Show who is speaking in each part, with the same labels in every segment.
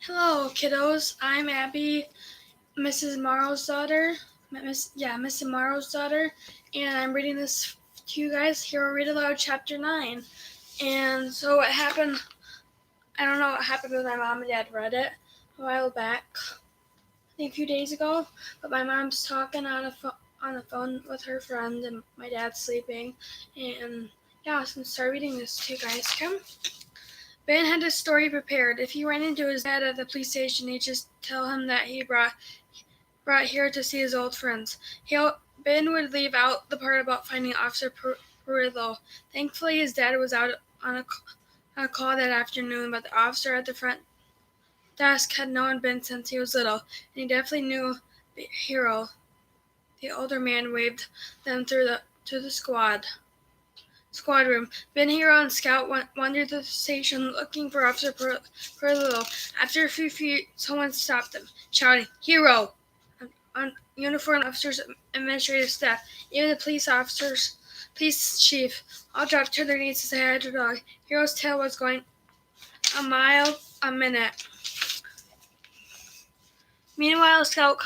Speaker 1: Hello, kiddos. I'm Abby, Mrs. Morrow's daughter. Mrs. Morrow's daughter, and I'm reading this to you guys. Here, I'll read aloud chapter 9. And so, what happened? I don't know what happened because my mom and dad read it a while back, I think a few days ago. But my mom's talking on the phone with her friend, and my dad's sleeping. And yeah, so I'm start reading this to you guys. Okay? Ben had a story prepared. If he ran into his dad at the police station, he'd just tell him that he brought here to see his old friends. Ben would leave out the part about finding Officer Perillo. Thankfully, his dad was out on a call that afternoon, but the officer at the front desk had known Ben since he was little, and he definitely knew Hero. The older man waved them to the squad room. Ben, Hero, and Scout wandered through the station looking for Officer Perillo. After a few feet, someone stopped them, shouting, "Hero!" On uniformed officers, administrative staff, even the police chief, all dropped to their knees to say hi to the dog. Hero's tail was going a mile a minute. Meanwhile, Scout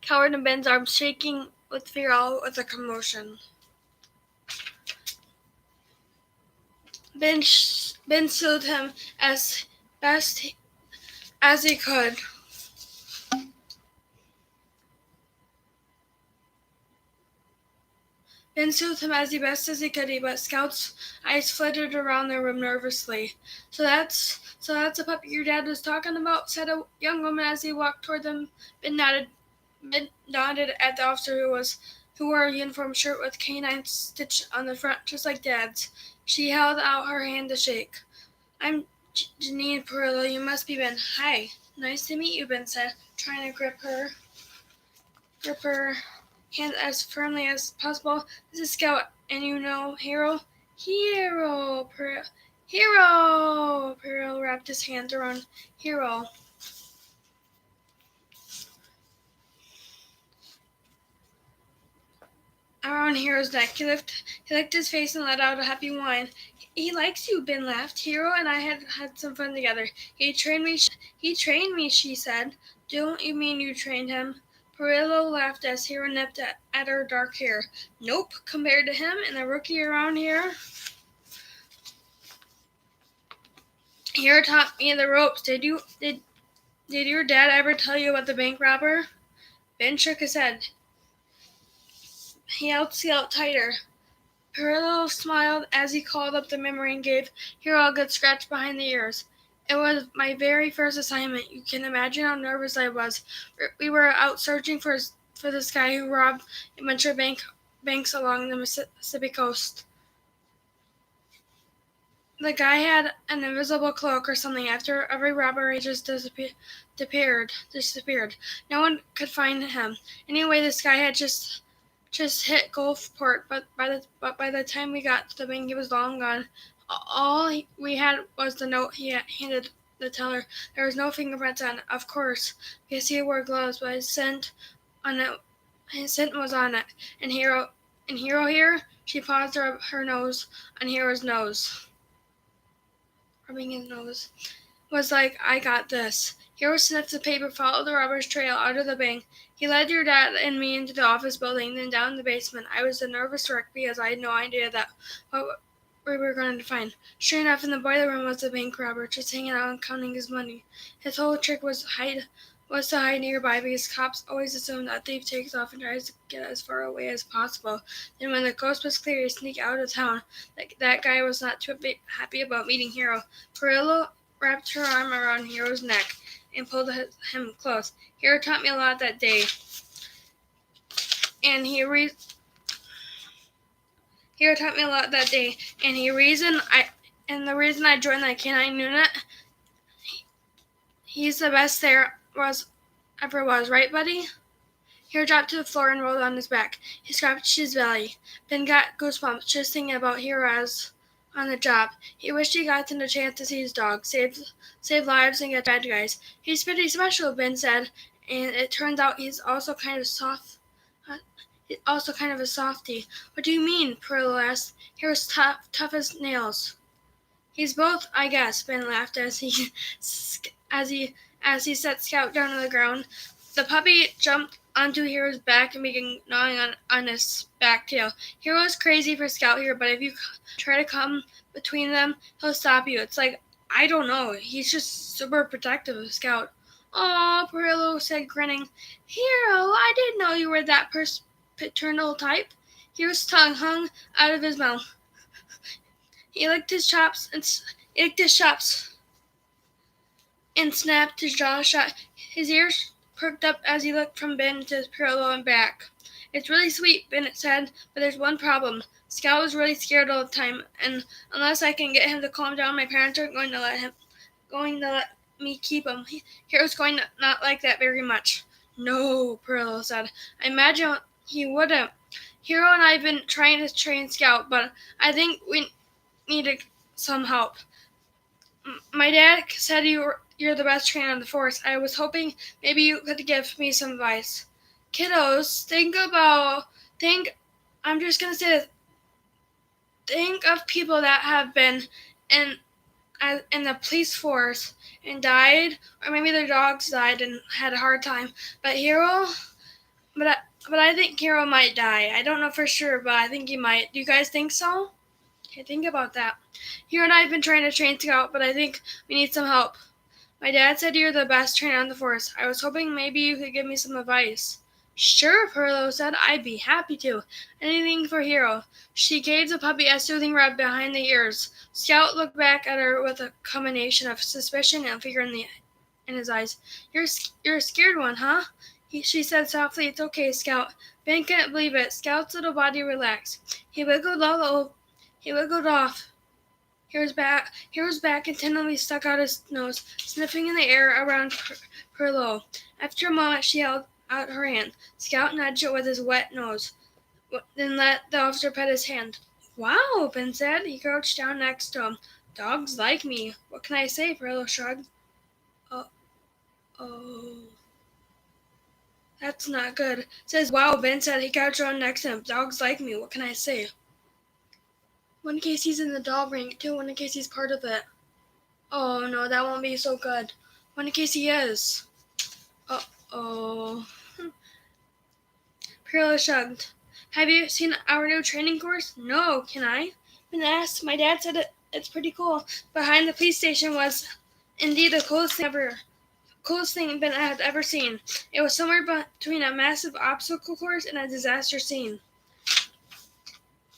Speaker 1: cowered in Ben's arms, shaking with fear all with a commotion. Ben soothed him as best as he could. Ben soothed him as best as he could, but Scout's eyes flitted around the room nervously. So that's a puppy your dad was talking about," said a young woman as he walked toward them. Ben nodded at the officer who wore a uniform shirt with canine stitch on the front, just like Dad's. She held out her hand to shake. "I'm Janine Perillo. You must be Ben." "Hi. Nice to meet you," Ben said, trying to grip her hand as firmly as possible. "This is Scout, and you know Hero?" "Hero! Hero!" Perillo wrapped his hands around Hero. Around Hero's neck. He licked his face and let out a happy whine. "He likes you," Ben laughed. "Hero and I had some fun together. He trained me," she said. "Don't you mean you trained him?" Perillo laughed as Hero nipped at her dark hair. "Nope, compared to him and a rookie around here. Hero taught me the ropes. Did your dad ever tell you about the bank robber?" Ben shook his head. He held Scout tighter. Perillo smiled as he called up the memory and gave Hero a good scratch behind the ears. "It was my very first assignment. You can imagine how nervous I was. We were out searching for this guy who robbed a bunch of banks along the Mississippi coast. The guy had an invisible cloak or something. After every robbery, just disappeared. No one could find him. Anyway, this guy had just hit Gulfport, but by the time we got to the bank, he was long gone. All we had was the note he handed the teller. There was no fingerprints on it, of course, because he wore gloves, but his scent was on it. And Hero here, she paused to rub her nose on Hero's nose. Rubbing his nose. Was like, "I got this." Hero sniffed the paper, followed the robber's trail out of the bank. "He led your dad and me into the office building, then down the basement. I was a nervous wreck because I had no idea what we were going to find. Sure enough, in the boiler room was the bank robber, just hanging out and counting his money. His whole trick was to hide nearby because cops always assume that thief takes off and tries to get as far away as possible. Then when the coast was clear, he sneaked out of town. That guy was not too happy about meeting Hero." Perillo wrapped her arm around Hero's neck and pulled him close. "Hero taught me a lot that day, and the reason I joined the canine unit. He's the best there ever was, right, buddy?" Hero dropped to the floor and rolled on his back. He scratched his belly. Ben got goosebumps just thinking about Hero as on the job. He wished he got the chance to see his dog, save lives and get bad guys. "He's pretty special," Ben said, "and it turns out he's also kind of a softie." "What do you mean?" Perillo asked. "Hero's tough as nails." "He's both, I guess," Ben laughed as he as he set Scout down on the ground. The puppy jumped onto Hero's back and began gnawing on his back tail. Hero is crazy for Scout here, but if you try to come between them, he'll stop you. It's like, I don't know, he's just super protective of Scout. "Aw," Perillo said, grinning. "Hero, I didn't know you were that paternal type." Hero's tongue hung out of his mouth. He licked his chops and snapped his jaw shut. His ears perked up as he looked from Ben to Perillo and back. "It's really sweet," Bennett said, "but there's one problem. Scout was really scared all the time, and unless I can get him to calm down, my parents aren't going to let me keep him. Hero's going to not like that very much." "No," Perillo said. "I imagine he wouldn't. Hero and I have been trying to train Scout, but I think we need some help. My dad said you're the best trainer on the force. I was hoping maybe you could give me some advice." "Kiddos, I'm just going to say this. Think of people that have been in the police force and died, or maybe their dogs died and had a hard time. But I think Hero might die. I don't know for sure, but I think he might. Do you guys think so? Okay, think about that. Hero and I have been trying to train Scout, but I think we need some help. My dad said you're the best trainer on the force. I was hoping maybe you could give me some advice." "Sure," Perillo said. "I'd be happy to. Anything for Hero." She gave the puppy a soothing rub behind the ears. Scout looked back at her with a combination of suspicion and fear in his eyes. You're a scared one, huh?" She said softly. "It's okay, Scout." Ben couldn't believe it. Scout's little body relaxed. He wiggled off. Hero's back and tenderly stuck out his nose, sniffing in the air around Perillo. After a moment, she held out her hand. Scout nudged it with his wet nose, then let the officer pet his hand. "Wow," Ben said. He crouched down next to him. "Dogs like me. What can I say?" Perillo shrugged. Oh, that's not good. Says, "Wow," Ben said. He crouched down next to him. "Dogs like me. What can I say?" One case he's in the dog ring, too. One case he's part of it. Oh no, that won't be so good. One case he is. Uh-oh. Perillo shrugged. "Have you seen our new training course?" "No, can I?" Ben asked. "My dad said it's pretty cool." Behind the police station was indeed the coolest thing Ben had ever seen. It was somewhere between a massive obstacle course and a disaster scene,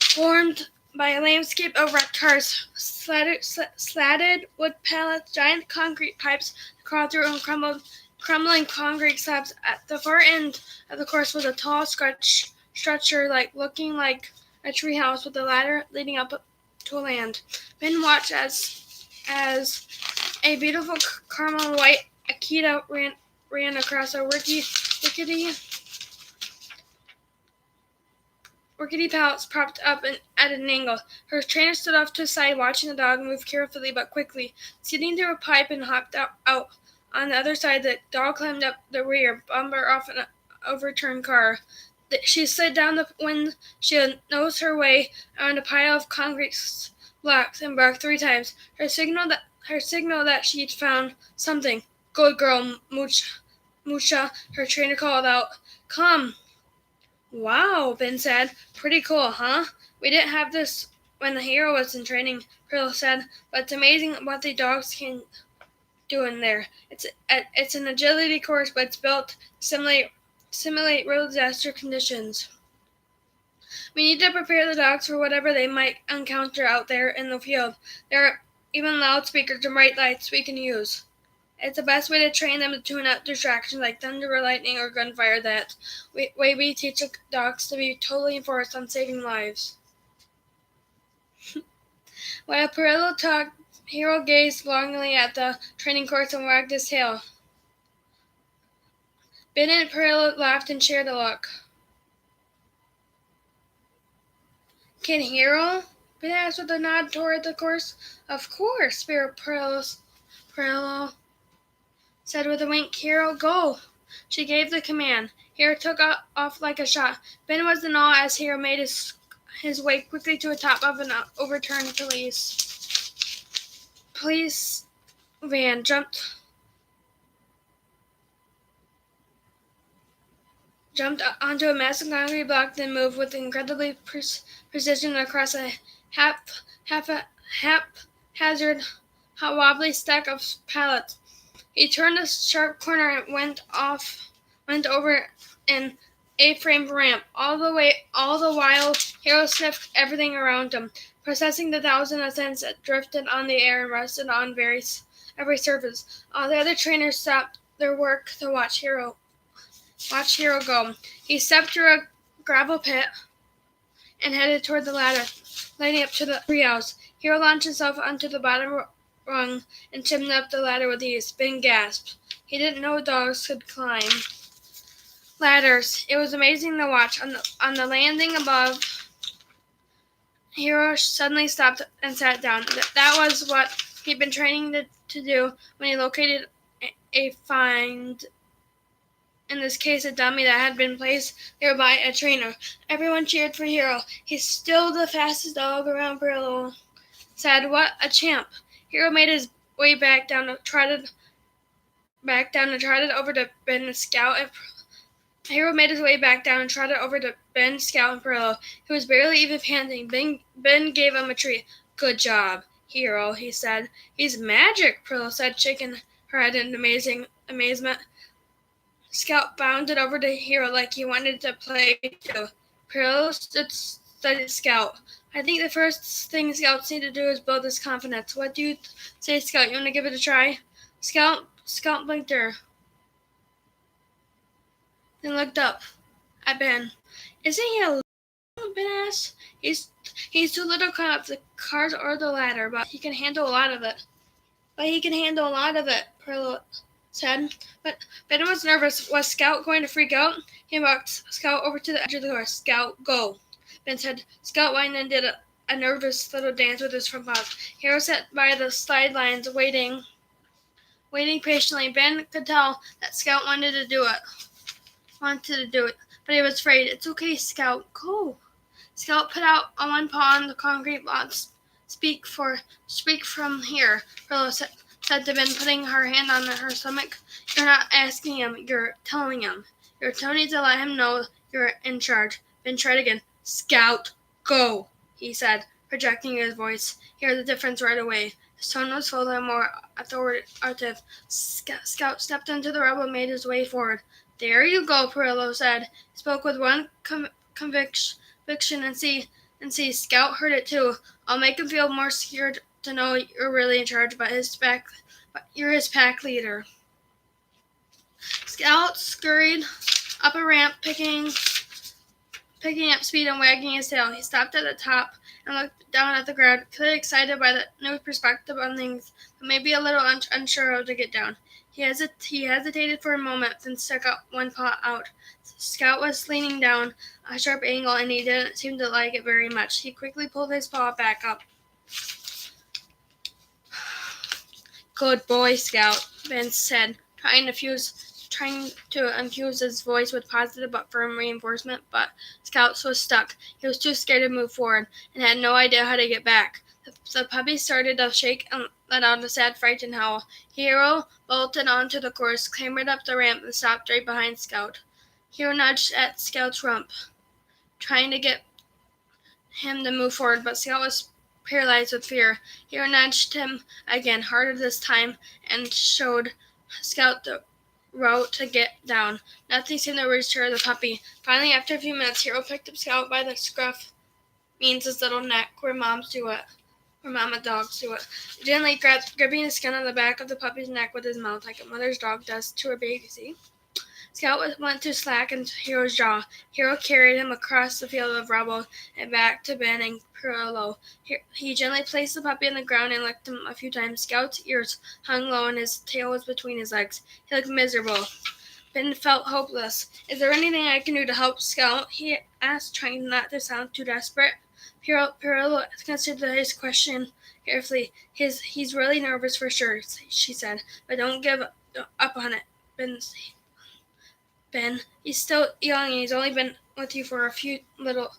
Speaker 1: formed by a landscape of wrecked cars, slatted wood pallets, giant concrete pipes crawled through and crumbling concrete slabs. At the far end of the course was a tall structure looking like a treehouse with a ladder leading up to land. Ben watched as a beautiful caramel white Akita ran across a rickety pallets propped up at an angle. Her trainer stood off to the side, watching the dog move carefully but quickly. Skidding through a pipe and hopped out on the other side, the dog climbed up the rear bumper off an overturned car. She slid down the windshield, nosed her way around a pile of concrete blocks, and barked 3 times. Her signal that she'd found something. "Good girl, Mucha," her trainer called out. "Come." "Wow," Ben said. "Pretty cool, huh? We didn't have this when the Hero was in training," Pearl said, "but it's amazing what the dogs can do in there. It's an agility course, but it's built to simulate real disaster conditions. We need to prepare the dogs for whatever they might encounter out there in the field. There are even loudspeakers and bright lights we can use. It's the best way to train them to tune out distractions like thunder or lightning or gunfire. That way we teach the dogs to be totally focused on saving lives." While Perillo talked, Hero gazed longingly at the training course and wagged his tail. Ben and Perillo laughed and shared a look. "Can Hero?" Ben asked with a nod toward the course. "Of course," Spirit Perillo said with a wink. "Hero, go." She gave the command. Hero took off like a shot. Ben was in awe as Hero made his way quickly to the top of an overturned police van, jumped jumped onto a massive concrete block, then moved with incredible precision across a haphazard, wobbly stack of pallets. He turned a sharp corner and went over an A-frame ramp. All the while, Hero sniffed everything around him, processing the thousands of scents that drifted on the air and rested on every surface. All the other trainers stopped their work to watch Hero go. He stepped through a gravel pit and headed toward the ladder, leading up to the treehouse. Hero launched himself onto the bottom rung and chimneyed up the ladder with ease. Ben gasped. He didn't know dogs could climb ladders. It was amazing to watch. On the landing above, Hero suddenly stopped and sat down. That was what he'd been training to do when he located a find. In this case, a dummy that had been placed there by a trainer. Everyone cheered for Hero. He's still the fastest dog around, Perillo said. What a champ. Hero made his way back down and trotted over to Ben and Scout. Hero made his way back down and trotted over to Ben, Scout, and Perillo, who was barely even panting. Ben gave him a treat. Good job, Hero, he said. He's magic, Perillo said, shaking her head in amazement. Scout bounded over to Hero like he wanted to play too. Perillo studied Scout. I think the first thing Scouts need to do is build his confidence. What do you say, Scout? You want to give it a try? Scout blinked her, then looked up at Ben. Isn't he a little? Ben asked. He's too little to climb up the cars or the ladder, but he can handle a lot of it. Perillo said. But Ben was nervous. Was Scout going to freak out? He walked Scout over to the edge of the door. Scout, go, Ben said. Scout whined and did a nervous little dance with his front paws. Hero sat by the sidelines, waiting patiently. Ben could tell that Scout wanted to do it, but he was afraid. It's okay, Scout, go. Scout put out one paw on the concrete block. Speak from here, Perillo said to Ben, putting her hand on her stomach. You're not asking him, you're telling him. You're telling to let him know you're in charge. Ben tried again. Scout, go, he said, projecting his voice. Hear the difference right away. His tone was fuller and more authoritative. Scout stepped into the rubble and made his way forward. There you go, Perillo said. He spoke with one conviction and see, Scout heard it too. I'll make him feel more scared to know you're really in charge, but you're his pack leader. Scout scurried up a ramp, picking up speed and wagging his tail. He stopped at the top and looked down at the ground, clearly excited by the new perspective on things, but maybe a little unsure how to get down. He hesitated for a moment, then stuck out one paw out. Scout was leaning down a sharp angle, and he didn't seem to like it very much. He quickly pulled his paw back up. Good boy, Scout, Ben said, trying to infuse his voice with positive but firm reinforcement, but Scout was stuck. He was too scared to move forward and had no idea how to get back. The puppy started to shake and let out a sad, frightened howl. Hero bolted onto the course, clambered up the ramp, and stopped right behind Scout. Hero nudged at Scout's rump, trying to get him to move forward, but Scout was paralyzed with fear. Hero nudged him again, harder this time, and showed Scout the route to get down. Nothing seemed to reassure the puppy. Finally, after a few minutes, Hero picked up Scout by the scruff, means his little neck, where mama dogs do it. Gently gripping the skin on the back of the puppy's neck with his mouth, like a mother's dog does to her baby. See? Scout went to slacken Hero's jaw. Hero carried him across the field of rubble and back to Ben and Perillo. He gently placed the puppy on the ground and licked him a few times. Scout's ears hung low and his tail was between his legs. He looked miserable. Ben felt hopeless. Is there anything I can do to help Scout? He asked, trying not to sound too desperate. Perillo considered his question carefully. He's really nervous for sure, she said, but don't give up on it, Ben, he's still young and he's only been with you for a little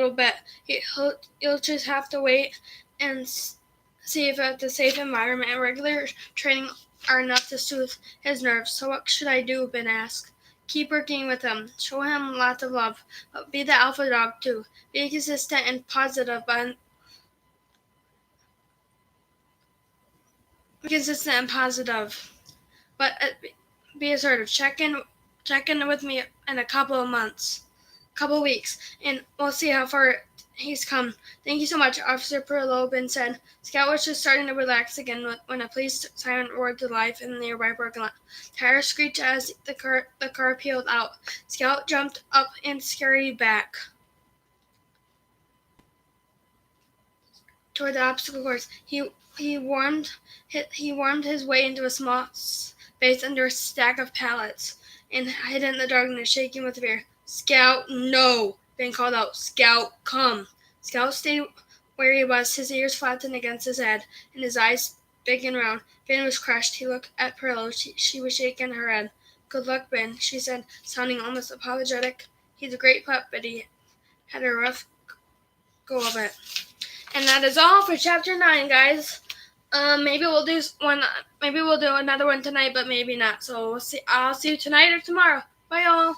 Speaker 1: bit. You'll just have to wait and see if the safe environment and regular training are enough to soothe his nerves. So what should I do? Ben asked. Keep working with him. Show him lots of love. But be the alpha dog too. Be consistent and positive, but be assertive. Check in with me in a couple of months, couple of weeks, and we'll see how far he's come. Thank you so much, Officer Perlobin said. Scout was just starting to relax again when a police siren roared to life in the nearby parking lot. Tires screeched as the car peeled out. Scout jumped up and scurried back toward the obstacle course. He wormed his way into a small space under a stack of pallets and hid in the darkness, shaking with fear. Scout, no! Ben called out. Scout, come! Scout stayed where he was, his ears flattened against his head, and his eyes big and round. Ben was crushed. He looked at Pearl. She was shaking her head. Good luck, Ben, she said, sounding almost apologetic. He's a great pup, but he had a rough go of it. And that is all for chapter 9, guys. Maybe we'll do another one tonight, but maybe not. So I'll see you tonight or tomorrow. Bye, y'all.